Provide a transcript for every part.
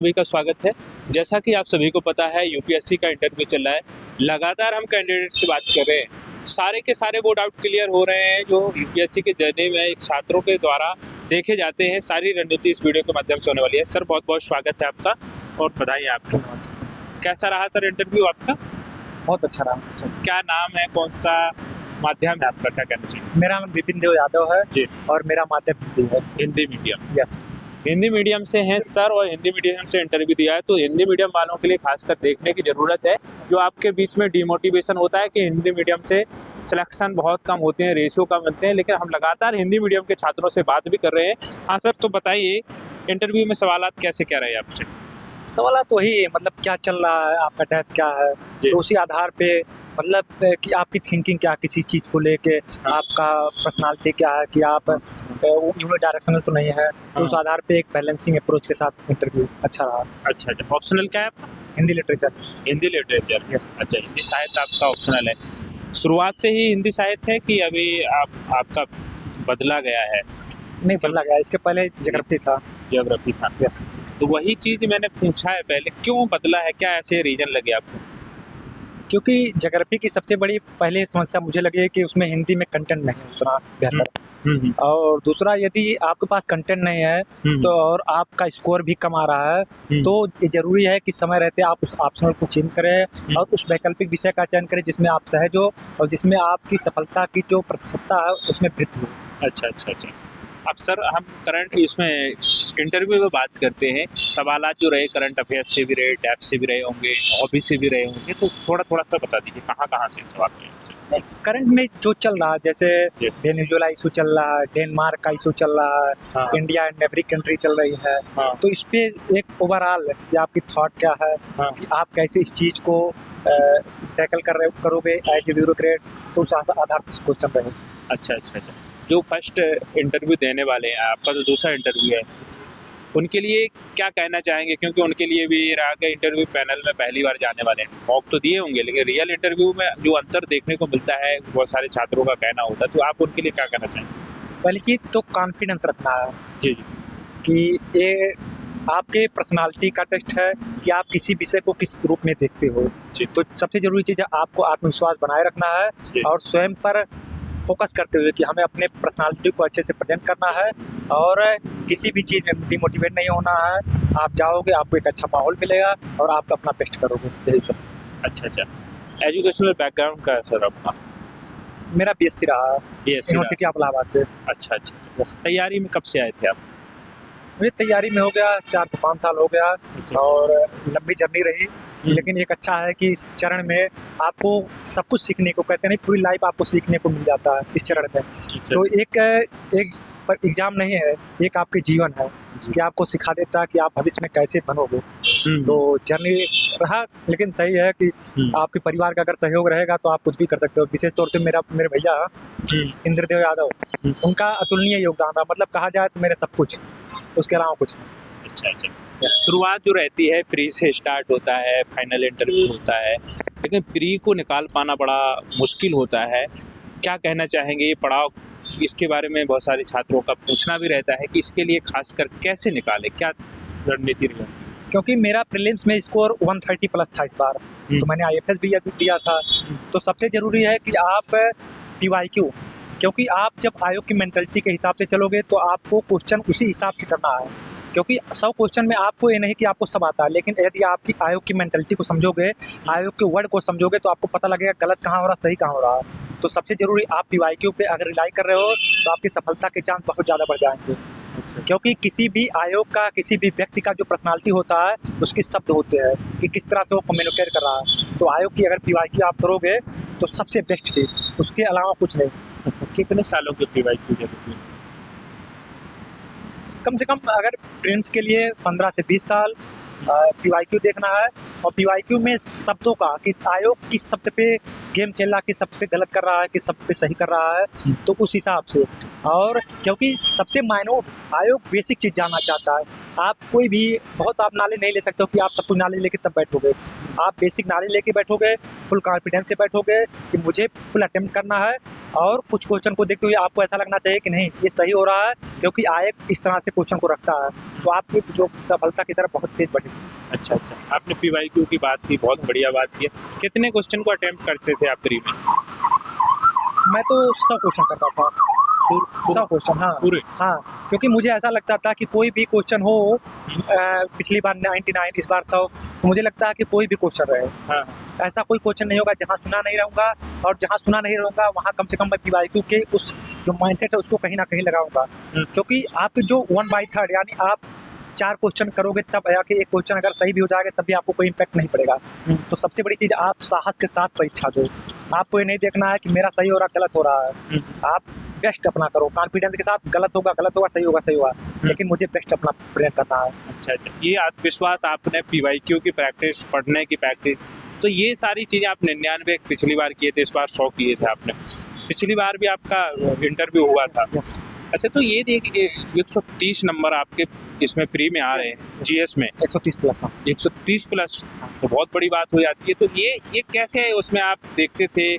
सभी का स्वागत है। जैसा कि आप सभी को पता है यूपीएससी का इंटरव्यू चल रहा है। लगातार हम कैंडिडेट से बात कर रहे हैं। सारे के सारे बोर्ड आउट क्लियर हो रहे हैं जो यूपीएससी के जर्नी में एक छात्रों के द्वारा देखे जाते हैं। सारी रणनीति इस वीडियो के माध्यम से होने वाली है। सर बहुत-बहुत स्वागत है आपका और बधाई आपको। कैसा रहा सर इंटरव्यू आपका? बहुत अच्छा रहा। क्या नाम है, कौन-सा माध्यम है आपका, क्या कहना चाहिए? मेरा नाम विपिन देव यादव है जी। और मेरा माध्यम हिंदी है। Hindi medium. Yes. Hindi medium से हैं सर और हिंदी मीडियम से इंटरव्यू दिया है, तो हिंदी मीडियम वालों के लिए खासकर देखने की ज़रूरत है। जो आपके बीच में डिमोटिवेशन होता है कि हिंदी मीडियम से सिलेक्शन बहुत कम होते हैं, रेशियो कम बनते हैं, लेकिन हम लगातार हिंदी मीडियम के छात्रों से बात भी कर रहे हैं। हाँ सर, तो बताइए इंटरव्यू में सवालात कैसे क्या रहे आपसे? सवाल तो वही है, मतलब क्या चल रहा है, आपका डेप्थ क्या है, तो उसी आधार पे मतलब कि आपकी थिंकिंग क्या किसी चीज़ को लेके, आपका पर्सनालिटी क्या है कि आप यूनिडायरेक्शनल तो नहीं है, तो उस आधार पे एक बैलेंसिंग अप्रोच के साथ इंटरव्यू अच्छा रहा। अच्छा, ऑप्शनल क्या है आपका? Hindi literature. Hindi literature. Yes. अच्छा, हिंदी साहित्य आपका ऑप्शनल है। शुरुआत से ही हिंदी साहित्य है कि अभी आपका बदला गया है? नहीं बदला गया, इसके पहले ज्योग्राफी था। ज्योग्राफी था। यस। तो वही चीज़ मैंने पूछा है पहले, क्यों बदला है, क्या ऐसे रीज़न लगे आपको? क्योंकि ज्योग्राफी की सबसे बड़ी पहले समस्या मुझे लगी है कि उसमें हिंदी में कंटेंट नहीं है उतना बेहतर। और दूसरा, यदि आपके पास कंटेंट नहीं है तो और आपका स्कोर भी कम आ रहा है तो ये जरूरी है कि समय रहते आप उस ऑप्शनल को चेंज करें और उस वैकल्पिक विषय का चयन करें जिसमें आप सहज हो और जिसमें आपकी सफलता की जो प्रतिशतता है उसमें वृद्धि हो। अच्छा। अब सर हम करंट इसमें इंटरव्यू में बात करते हैं, सवालात जो रहे करंट अफेयर्स से भी रहे, डेप्थ से भी रहे होंगे, हॉबी से भी रहे होंगे, तो थोड़ा सा बता दीजिए कहाँ से सवाल रहे? करंट में जो चल रहा है, जैसे वेनेजुएला इशू चल रहा है, डेनमार्क का इशू चल रहा है, हाँ। इंडिया एंड एवरी कंट्री चल रही है। हाँ। तो इस पे एक ओवरऑल कि आपकी थॉट क्या है, हाँ। कि आप कैसे इस चीज़ को टैकल करोगे एज ए ब्यूरोक्रेट, तो उस आधार पर क्वेश्चन रहे। अच्छा। जो फर्स्ट इंटरव्यू देने वाले हैं, आपका तो दूसरा इंटरव्यू है, उनके लिए क्या कहना चाहेंगे? क्योंकि उनके लिए भी रहा कि इंटरव्यू पैनल में पहली बार जाने वाले हैं। मॉक तो दिए होंगे लेकिन रियल इंटरव्यू में जो अंतर देखने को मिलता है बहुत सारे छात्रों का कहना होता है, तो आप उनके लिए क्या कहना चाहेंगे? पहली चीज़ तो कॉन्फिडेंस रखना है जी कि ये आपके पर्सनालिटी का टेस्ट है कि आप किसी विषय को किस रूप में देखते हो। तो सबसे ज़रूरी चीज़ है आपको आत्मविश्वास बनाए रखना है और स्वयं पर फोकस करते हुए कि हमें अपने पर्सनालिटी को अच्छे से प्रेजेंट करना है और किसी भी चीज़ में डिमोटिवेट नहीं होना है। आप जाओगे, आपको एक अच्छा माहौल मिलेगा और आप अपना बेस्ट करोगे, यही सब। अच्छा। एजुकेशनल बैकग्राउंड का है सर आपका? मेरा बीएससी रहा, यूनिवर्सिटी ऑफ इलाहाबाद से। अच्छा। तैयारी में कब से आए थे आप? मेरी तैयारी में हो गया 4 से 5 साल हो गया और लंबी जर्नी रही, लेकिन एक अच्छा है कि इस चरण में आपको सब कुछ सीखने को, कहते नहीं पूरी लाइफ आपको सीखने को मिल जाता है इस चरण में। तो एक एग्जाम नहीं है, एक आपके जीवन है कि आपको सिखा देता है कि आप भविष्य में कैसे बनोगे। तो जर्नी रहा, लेकिन सही है कि आपके परिवार का अगर सहयोग रहेगा तो आप कुछ भी कर सकते हो। विशेष तौर से मेरे भैया इंद्रदेव यादव, उनका अतुलनीय योगदान रहा, मतलब कहा जाए तो मेरे सब कुछ, उसके अलावा कुछ। अच्छा। शुरुआत जो रहती है प्री से स्टार्ट होता है, फाइनल इंटरव्यू होता है, लेकिन प्री को निकाल पाना बड़ा मुश्किल होता है। क्या कहना चाहेंगे ये पड़ाव, इसके बारे में बहुत सारे छात्रों का पूछना भी रहता है कि इसके लिए खासकर कैसे निकाले, क्या रणनीति रही? क्योंकि मेरा प्रीलिम्स में स्कोर 130 प्लस था इस बार, तो मैंने आईएफएस भी दिया था। तो सबसे ज़रूरी है कि आप पीवाईक्यू, क्योंकि आप जब आयोग की मेंटालिटी के हिसाब से चलोगे तो आपको क्वेश्चन उसी हिसाब से करना है। क्योंकि 100 क्वेश्चन में आपको ये नहीं कि आपको सब आता है, लेकिन यदि आपकी आयोग की मेंटालिटी को समझोगे, आयोग के वर्ड को समझोगे, तो आपको पता लगेगा गलत कहाँ हो रहा है, सही कहाँ हो रहा है। तो सबसे ज़रूरी, आप पीवाईक्यू पे अगर रिलाई कर रहे हो तो आपकी सफलता के चांस बहुत ज़्यादा बढ़ जाएंगे। क्योंकि किसी भी आयोग का, किसी भी व्यक्ति का जो पर्सनालिटी होता है उसके शब्द होते हैं कि किस तरह से वो कम्युनिकेट कर रहा है। तो आयोग की अगर पीवाईक्यू आप करोगे तो सबसे बेस्ट चीज़, उसके अलावा कुछ नहीं। कितने सालों के पीवाईक्यू जरूरी है? कम से कम अगर प्रीलिम्स के लिए 15 से 20 साल पीवाईक्यू देखना है, और पीवाईक्यू में शब्दों का, किस आयोग किस शब्द पे गेम खेल रहा, कि सब पे गलत कर रहा है, कि सब पे सही कर रहा है, तो उस हिसाब से। और क्योंकि सबसे माइन्यूट आयोग बेसिक चीज़ जानना चाहता है। आप कोई भी बहुत आप नॉलेज नहीं ले सकते हो कि आप सब कुछ नॉलेज लेके तब बैठोगे। आप बेसिक नॉलेज लेके बैठोगे, फुल कॉन्फिडेंस से बैठोगे कि मुझे फुल अटेम्प्ट करना है, और कुछ क्वेश्चन को देखते हुए आपको ऐसा लगना चाहिए कि नहीं ये सही हो रहा है, क्योंकि आयोग इस तरह से क्वेश्चन को रखता है, तो आपकी जो सफलता की तरफ बहुत तेज बढ़ेगी। अच्छा अच्छा, आपने PYQ की बात की, बहुत बढ़िया बात की है। कितने क्वेश्चन को अटेम्प्ट करते थे आप प्री में? मैं तो 100 क्वेश्चन करता था। 100 क्वेश्चन, हाँ पूरे? हाँ, क्योंकि मुझे ऐसा लगता था कि कोई भी क्वेश्चन हो, पिछली बार 99, इस बार 100, तो मुझे लगता है कि कोई भी क्वेश्चन रहे, हाँ, ऐसा कोई क्वेश्चन नहीं होगा जहाँ सुना नहीं रहूँगा, और जहाँ सुना नहीं रहूँगा वहाँ कम से कम मैं PYQ के उस जो माइंडसेट है उसको कहीं ना कहीं लगाऊंगा। क्योंकि आपके जो 1/3 यानी आप 4 क्वेश्चन करोगे तब जाके एक क्वेश्चन अगर सही भी हो जाएगा तब भी आपको कोई इम्पैक्ट नहीं पड़ेगा। तो सबसे बड़ी चीज़, आप साहस के साथ परीक्षा दो। आपको ये नहीं देखना है कि मेरा सही हो रहा गलत हो रहा है, आप बेस्ट अपना करो कॉन्फिडेंस के साथ। गलत होगा, सही होगा, लेकिन मुझे बेस्ट अपना प्रेजेंट करना है। अच्छा अच्छा, ये आत्मविश्वास आपने PYQ की प्रैक्टिस, पढ़ने की प्रैक्टिस, तो ये सारी चीज़ें आप 99 पिछली बार किए थे, इस बार 100 किए थे आपने। पिछली बार भी आपका इंटरव्यू हुआ था। अच्छा, तो ये देखिए 130 नंबर आपके इसमें प्री में आ रहे हैं, GS में 130 प्लस। 130 प्लस, तो बहुत बड़ी बात हो जाती है। तो ये कैसे है, उसमें आप देखते थे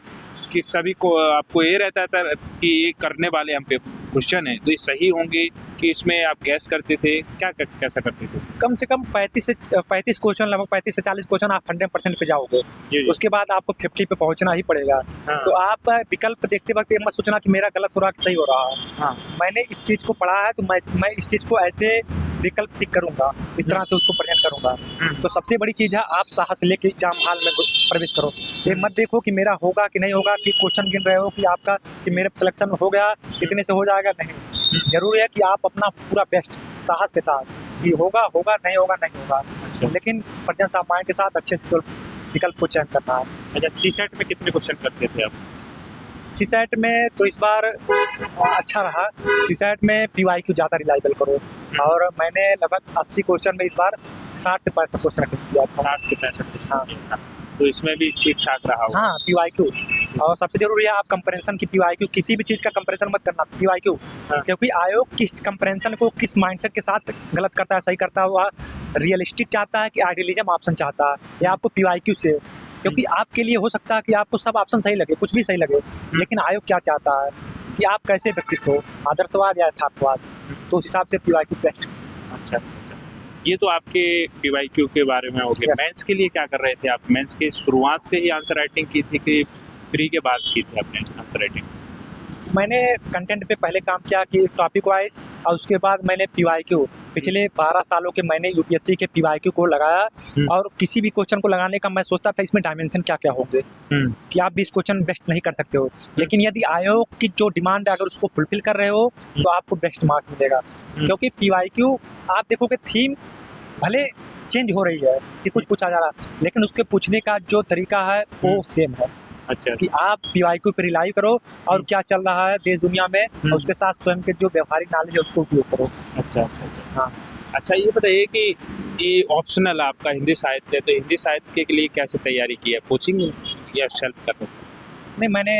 कि सभी को आपको ये रहता था कि ये करने वाले हम पे क्वेश्चन है तो ये सही होंगे, कि इसमें आप गैस करते थे, कैसा करते थे? कम से कम 35 क्वेश्चन, लगभग 35 से 40 क्वेश्चन आप 100% पे जाओगे। जी। उसके बाद आपको 50 पे पहुंचना ही पड़ेगा। हाँ। तो आप विकल्प देखते वक्त ये मत सोचना कि मेरा गलत हो रहा कि सही हो रहा है। हाँ। मैंने इस चीज़ को पढ़ा है तो मैं इस चीज़ को ऐसे विकल्प टिक करूंगा, इस तरह से उसको प्रेजेंट करूंगा। तो सबसे बड़ी चीज़ है आप साहस लेके एग्जाम हॉल में प्रवेश करो। ये मत देखो कि मेरा होगा कि नहीं होगा, कि क्वेश्चन गिन रहे हो कि आपका कि मेरा सिलेक्शन हो गया, इतने से हो जाएगा, नहीं। जरूरी है कि आप अपना पूरा बेस्ट साहस के साथ, कि होगा नहीं होगा, लेकिन प्रेजेंस ऑफ माइंड के साथ अच्छे से विकल्प को चयन करना है। अच्छा, CSET में कितने क्वेश्चन करते थे आप? CSET में तो इस बार अच्छा रहा। CSET में PYQ ज़्यादा रिलायबल करो, और मैंने लगभग 80 क्वेश्चन में इस बार 60 से 65 क्वेश्चन अटेम्प्ट किया था। 60 से 65? हाँ। तो इसमें भी ठीक ठाक रहा होगा। हाँ, PYQ। और सबसे जरूरी है आप कंपैरिजन की PYQ, किसी भी चीज़ का कंपैरिजन मत करना PYQ। हाँ। क्योंकि आयोग किस कंपैरिजन को किस माइंडसेट के साथ गलत करता है, सही करता है, वह रियलिस्टिक चाहता है कि आइडियलिज्म ऑप्शन चाहता है, या आपको PYQ से। क्योंकि आपके लिए हो सकता है कि आपको सब ऑप्शन सही लगे, कुछ भी सही लगे, लेकिन आयोग क्या चाहता है कि आप कैसे व्यक्तित्व हो, आदर्शवाद या यथार्थवाद। तो उस हिसाब से PYQ बेस्ट। अच्छा अच्छा अच्छा, ये तो आपके PYQ के बारे में हो गया। Yes. मेंस के लिए क्या कर रहे थे आप? मेंस के शुरुआत से ही आंसर राइटिंग की थी कि प्री के बाद की थी आपने आंसर राइटिंग? मैंने कंटेंट पे पहले काम किया कि टॉपिक वाइज, और उसके बाद मैंने PYQ पिछले 12 सालों के मैंने UPSC के PYQ को लगाया। और किसी भी क्वेश्चन को लगाने का मैं सोचता था इसमें डायमेंशन क्या क्या होंगे, कि आप 20 क्वेश्चन बेस्ट नहीं कर सकते हो, लेकिन यदि आयोग की जो डिमांड है अगर उसको फुलफिल कर रहे हो तो आपको बेस्ट मार्क्स मिलेगा। क्योंकि PYQ आप देखोगे थीम भले चेंज हो रही है कि कुछ पूछा जा रहा है, लेकिन उसके पूछने का जो तरीका है वो सेम है। अच्छा, कि आप PYQ पे रिलाई करो और क्या चल रहा है देश दुनिया में, और उसके साथ स्वयं के जो व्यवहारिक नॉलेज है उसको उपयोग करो। अच्छा अच्छा अच्छा, हाँ। अच्छा, ये बताइए कि ये ऑप्शनल आपका हिंदी साहित्य है, तो हिंदी साहित्य के लिए कैसे तैयारी की है? कोचिंग या सेल्फ कर रहे थे? नहीं, मैंने